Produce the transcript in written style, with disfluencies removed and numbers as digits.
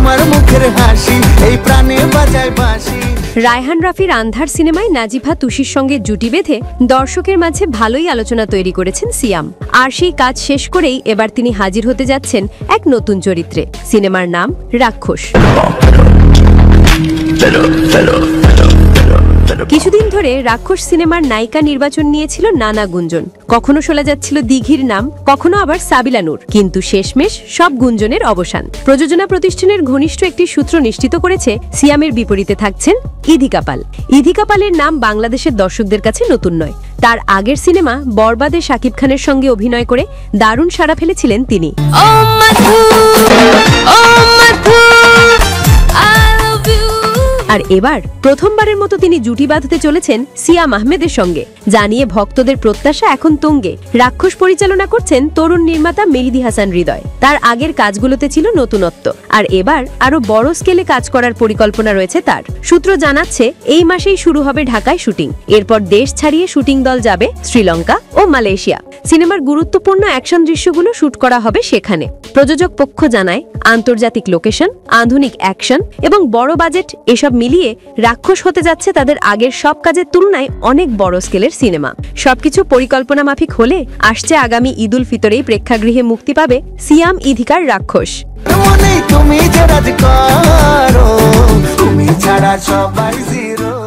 তোমার মুখের হাসি এই প্রাণে বাজায় বাঁশি। রায়হান রাফির আন্ধার সিনেমায় নাজিফা তুষির সঙ্গে জুটি বেঁধে দর্শকের মাঝে ভালোই আলোচনা তৈরি করেছেন সিয়াম। আর সেই কাজ শেষ করেই এবার তিনি হাজির হতে যাচ্ছেন এক নতুন চরিত্রে। সিনেমার নাম রাক্ষস। কিছুদিন ধরে রাক্ষস সিনেমার নায়িকা নির্বাচন নিয়েছিল নানা গুঞ্জন। কখনো শোনা যাচ্ছিল দিঘির নাম, কখনো আবার সাবিলা নূর, কিন্তু শেষমেশ সব গুঞ্জনের অবসান। প্রযোজনা প্রতিষ্ঠানের ঘনিষ্ঠ একটি সূত্র নিশ্চিত করেছে সিয়ামের বিপরীতে থাকছেন ইধিকা পাল। ইধিকা পালের নাম বাংলাদেশের দর্শকদের কাছে নতুন নয়। তার আগের সিনেমা বরবাদে শাকিব খানের সঙ্গে অভিনয় করে দারুণ সাড়া ফেলেছিলেন তিনি। আর এবার প্রথমবারের মতো তিনি জুটি বাঁধতে চলেছেন সিয়াম আহমেদের সঙ্গে, জানিয়ে ভক্তদের প্রত্যাশা এখন তুঙ্গে। রাক্ষস পরিচালনা করছেন তরুণ নির্মাতা মেহেদী হাসান হৃদয়। তার আগের কাজগুলোতে ছিল নতুনত্ব, আর এবার আরো বড় স্কেলে কাজ করার পরিকল্পনা রয়েছে তার। সূত্র জানাচ্ছে এই মাসেই শুরু হবে ঢাকায় শুটিং। এরপর দেশ ছাড়িয়ে শুটিং দল যাবে শ্রীলঙ্কা ও মালয়েশিয়া। সিনেমার গুরুত্বপূর্ণ অ্যাকশন দৃশ্যগুলো শুট করা হবে সেখানে। প্রযোজক পক্ষ জানায় আন্তর্জাতিক লোকেশন, আধুনিক অ্যাকশন এবং বড় বাজেট এসব মিলিয়ে রাক্ষস হতে যাচ্ছে তাদের আগের সব কাজের তুলনায় অনেক বড় স্কেলের সিনেমা। সবকিছু পরিকল্পনা মাফিক হলে আসছে আগামী ঈদ উল ফিতরেই প্রেক্ষাগৃহে মুক্তি পাবে সিয়াম ইধিকার রাক্ষস। তুমি ছাড়া সবাই জিরো।